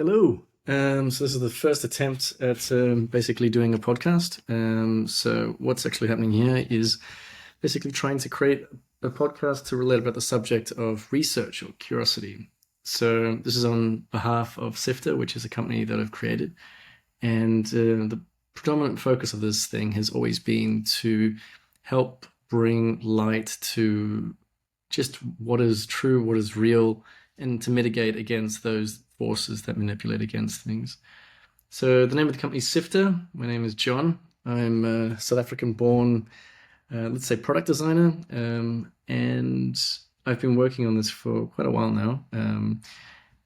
Hello. So this is the first attempt at basically doing a podcast. So what's actually happening here is basically trying to create a podcast to relate about the subject of research or curiosity. So this is on behalf of Sifter, which is a company that I've created. And the predominant focus of this thing has always been to help bring light to just what is true, what is real, and to mitigate against those forces that manipulate against things. So the name of the company is Sifter. My name is John. I'm a South African-born, let's say, product designer, and I've been working on this for quite a while now,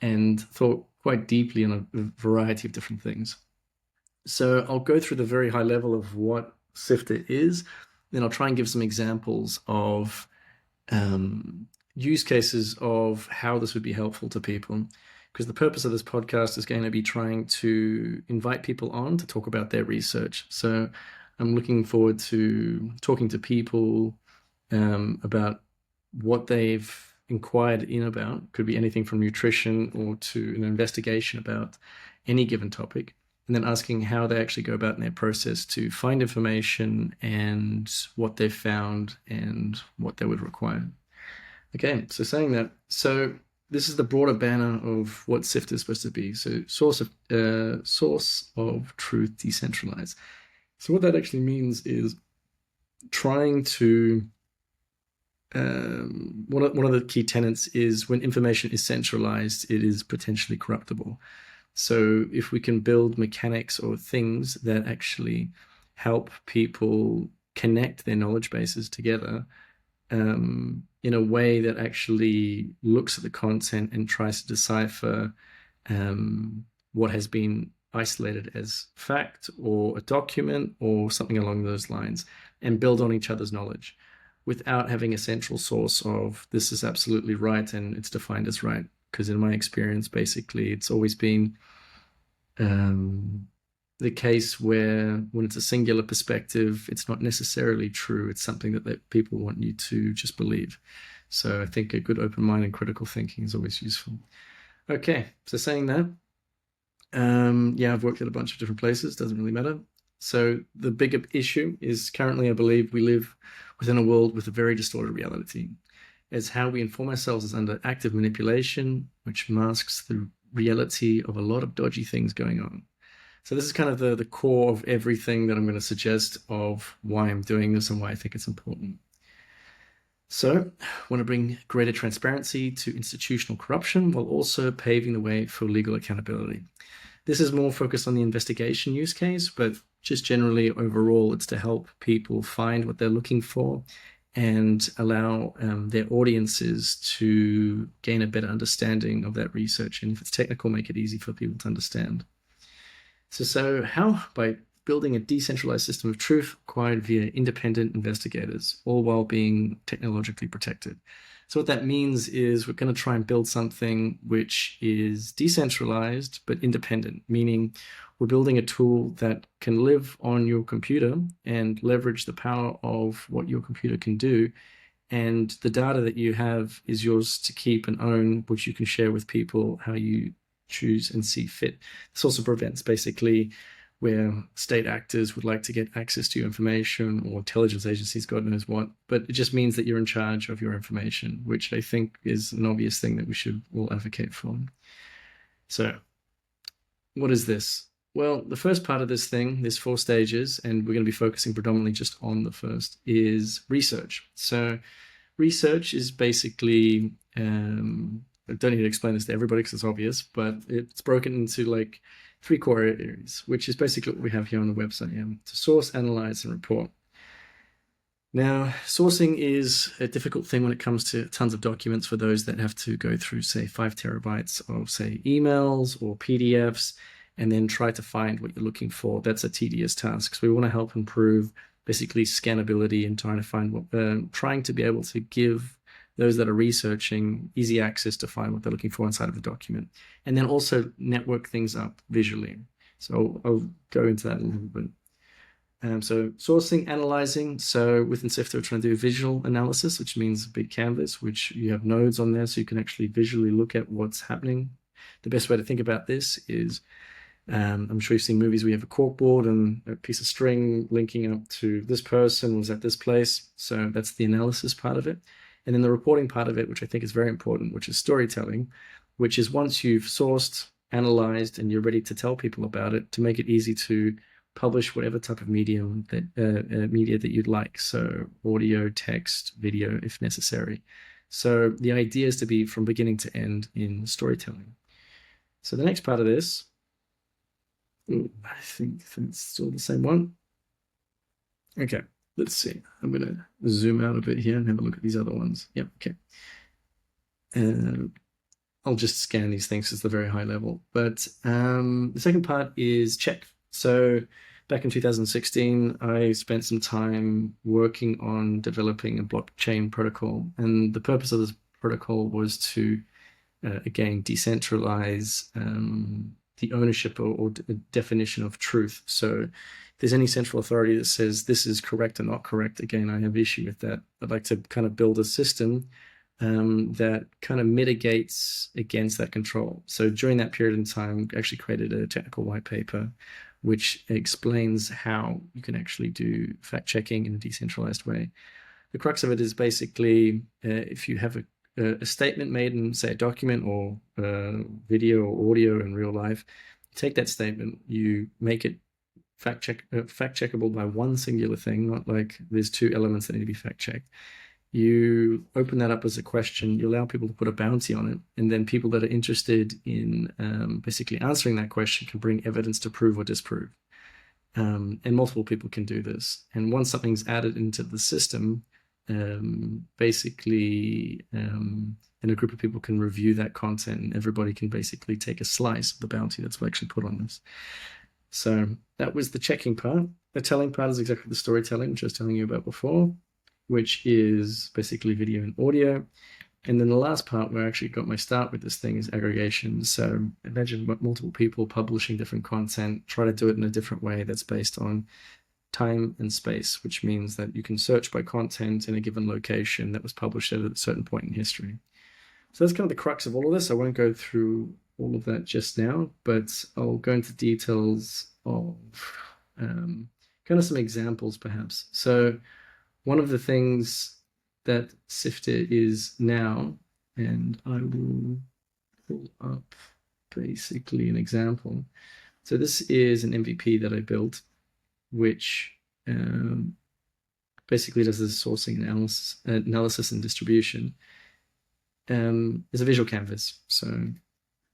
and thought quite deeply on a variety of different things. So I'll go through the very high level of what Sifter is, then I'll try and give some examples of use cases of how this would be helpful to people. Because the purpose of this podcast is going to be trying to invite people on to talk about their research. So I'm looking forward to talking to people about what they've inquired in about. Could be anything from nutrition or to an investigation about any given topic. And then asking how they actually go about in their process to find information and what they've found and what they would require. Okay, so saying that, so this is the broader banner of what Sifter is supposed to be. So source of truth decentralized. So what that actually means is trying to, one of the key tenets is when information is centralized, it is potentially corruptible. So if we can build mechanics or things that actually help people connect their knowledge bases together, in a way that actually looks at the content and tries to decipher what has been isolated as fact or a document or something along those lines, and build on each other's knowledge without having a central source of this is absolutely right and it's defined as right. Because in my experience, basically, it's always been the case where when it's a singular perspective, it's not necessarily true. It's something that people want you to just believe. So I think a good open mind and critical thinking is always useful. Okay, so saying that, yeah, I've worked at a bunch of different places, doesn't really matter. So the bigger issue is currently, I believe, we live within a world with a very distorted reality. As how we inform ourselves is under active manipulation, which masks the reality of a lot of dodgy things going on. So this is kind of the core of everything that I'm going to suggest of why I'm doing this and why I think it's important. So I want to bring greater transparency to institutional corruption while also paving the way for legal accountability. This is more focused on the investigation use case, but just generally overall, it's to help people find what they're looking for and allow their audiences to gain a better understanding of that research. And if it's technical, make it easy for people to understand. So how? By building a decentralized system of truth acquired via independent investigators, all while being technologically protected. So what that means is we're going to try and build something which is decentralized but independent, meaning we're building a tool that can live on your computer and leverage the power of what your computer can do. And the data that you have is yours to keep and own, which you can share with people how you choose and see fit. This also prevents basically where state actors would like to get access to your information or intelligence agencies, God knows what, but it just means that you're in charge of your information, which I think is an obvious thing that we should all advocate for. So what is this? Well, the first part of this thing, there's 4 stages, and we're going to be focusing predominantly just on the first, is research. So research is basically, I don't need to explain this to everybody because it's obvious, but it's broken into like 3 core areas, which is basically what we have here on the website, to source, analyze, and report. Now, sourcing is a difficult thing when it comes to tons of documents for those that have to go through, say, 5 terabytes of, say, emails or PDFs, and then try to find what you're looking for. That's a tedious task. So we want to help improve basically scannability and trying to be able to give those that are researching easy access to find what they're looking for inside of the document, and then also network things up visually. So I'll go into that in a little bit. So sourcing, analyzing. So within Sifter, we're trying to do visual analysis, which means a big canvas, which you have nodes on there, so you can actually visually look at what's happening. the best way to think about this is, I'm sure you've seen movies where you have a corkboard and a piece of string linking up to this person was at this place. So that's the analysis part of it. And then the reporting part of it, which I think is very important, which is storytelling, which is once you've sourced, analyzed, and you're ready to tell people about it, to make it easy to publish whatever type of medium that media that you'd like. So audio, text, video, if necessary. So the idea is to be from beginning to end in storytelling. So the next part of this, I think it's still the same one. Okay, let's see. I'm going to zoom out a bit here and have a look at these other ones. Yep, okay. I'll just scan these things at the very high level. But the second part is check. So back in 2016, I spent some time working on developing a blockchain protocol. And the purpose of this protocol was to, again, decentralize the ownership or definition of truth. So if there's any central authority that says this is correct or not correct, again, I have issue with that. I'd like to kind of build a system that kind of mitigates against that control. So during that period in time, I actually created a technical white paper which explains how you can actually do fact checking in a decentralized way. The crux of it is basically if you have a statement made in, say, a document or video or audio in real life, you take that statement, you make it fact checkable by one singular thing, not like there's two elements that need to be fact checked. You open that up as a question, you allow people to put a bounty on it, and then people that are interested in basically answering that question can bring evidence to prove or disprove. And multiple people can do this. And once something's added into the system, basically, and a group of people can review that content, and everybody can basically take a slice of the bounty that's actually put on this. So that was the checking part. The telling part is exactly the storytelling, which I was telling you about before, which is basically video and audio. And then the last part where I actually got my start with this thing is aggregation. So imagine multiple people publishing different content, try to do it in a different way that's based on time and space, which means that you can search by content in a given location that was published at a certain point in history. So that's kind of the crux of all of this. I won't go through all of that just now, but I'll go into details of kind of some examples perhaps. So one of the things that Sifter is now, and I will pull up basically an example. So this is an MVP that I built, which basically does the sourcing analysis and distribution. Is a visual canvas. So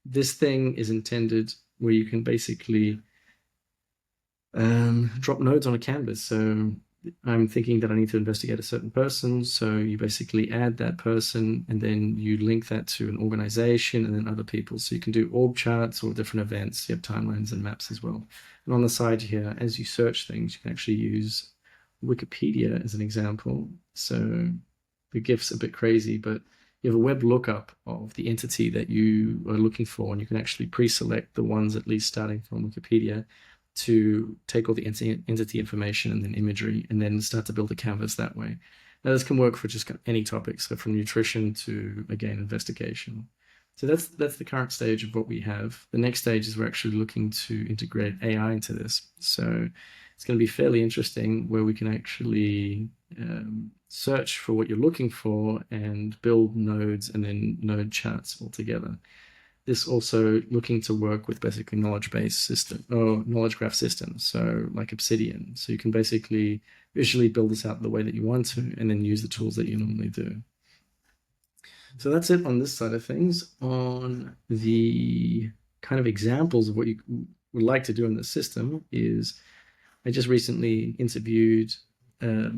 this thing is intended where you can basically drop nodes on a canvas. So I'm thinking that I need to investigate a certain person. So you basically add that person and then you link that to an organization and then other people. So you can do org charts or different events. You have timelines and maps as well. And on the side here, as you search things, you can actually use Wikipedia as an example. So the GIF's a bit crazy, but you have a web lookup of the entity that you are looking for, and you can actually pre-select the ones at least starting from Wikipedia to take all the entity information and then imagery and then start to build a canvas that way. Now this can work for just any topic, so from nutrition to, again, investigation. So that's the current stage of what we have. The next stage is we're actually looking to integrate AI into this. So it's going to be fairly interesting where we can actually search for what you're looking for and build nodes and then node charts all together. This also looking to work with basically knowledge-based system or knowledge graph systems, so like Obsidian. So you can basically visually build this out the way that you want to and then use the tools that you normally do. So that's it on this side of things. On the kind of examples of what you would like to do in the system is I just recently interviewed a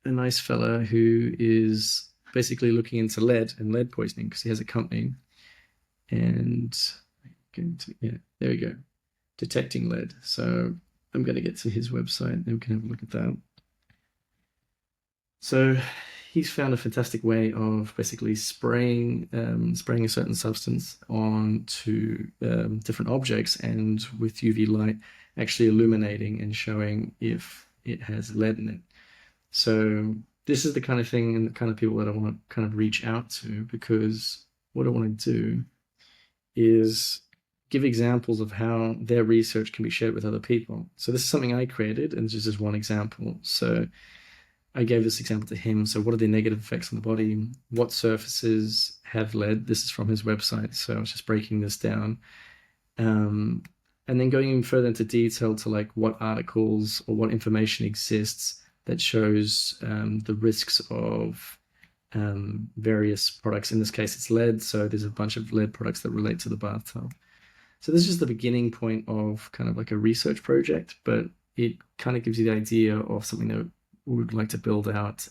nice fella who is basically looking into lead and lead poisoning because he has a company. And yeah, there we go, detecting lead. So I'm going to get to his website and we can have a look at that. So he's found a fantastic way of basically spraying a certain substance onto different objects and with UV light actually illuminating and showing if it has lead in it. So this is the kind of thing and the kind of people that I want to kind of reach out to, because what I want to do is give examples of how their research can be shared with other people. So this is something I created, and this is just one example. So I gave this example to him. So what are the negative effects on the body? What surfaces have lead? This is from his website. So I was just breaking this down. And then going even further into detail to like what articles or what information exists that shows the risks of various products. In this case, it's lead. So there's a bunch of lead products that relate to the bathtub. So this is just the beginning point of kind of like a research project, but it kind of gives you the idea of something that we would like to build out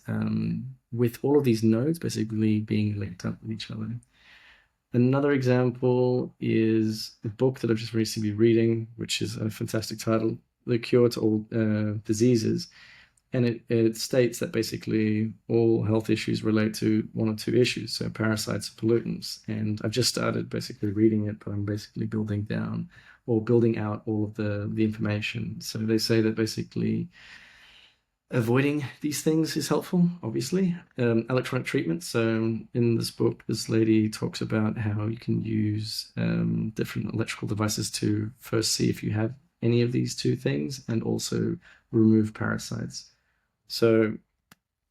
with all of these nodes basically being linked up with each other. Another example is a book that I've just recently been reading, which is a fantastic title, The Cure to All Diseases. And it states that basically all health issues relate to one or two issues, so parasites and pollutants. And I've just started basically reading it, but I'm basically building out all of the information. So they say that basically avoiding these things is helpful, obviously. Electronic treatment. So in this book, this lady talks about how you can use different electrical devices to first see if you have any of these two things and also remove parasites. So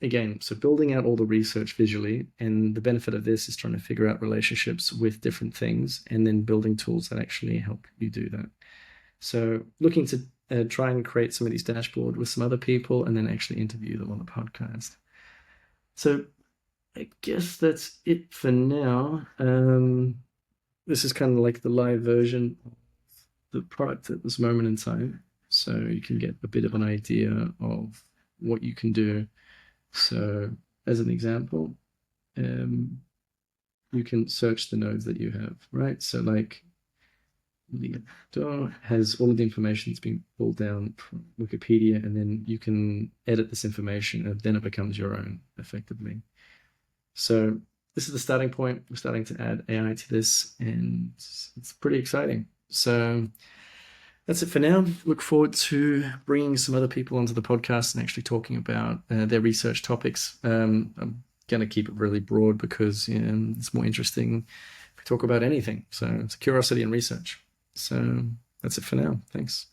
again, so building out all the research visually, and the benefit of this is trying to figure out relationships with different things and then building tools that actually help you do that. So looking to try and create some of these dashboards with some other people and then actually interview them on the podcast. So I guess that's it for now. This is kind of like the live version of the product at this moment in time. So you can get a bit of an idea of what you can do. So as an example, you can search the nodes that you have, right? So like Leonardo has all of the information that's been pulled down from Wikipedia, and then you can edit this information and then it becomes your own effectively. So this is the starting point. We're starting to add AI to this, and it's pretty exciting. So that's it for now. Look forward to bringing some other people onto the podcast and actually talking about their research topics. I'm going to keep it really broad because it's more interesting if we talk about anything. So it's curiosity and research. So that's it for now. Thanks.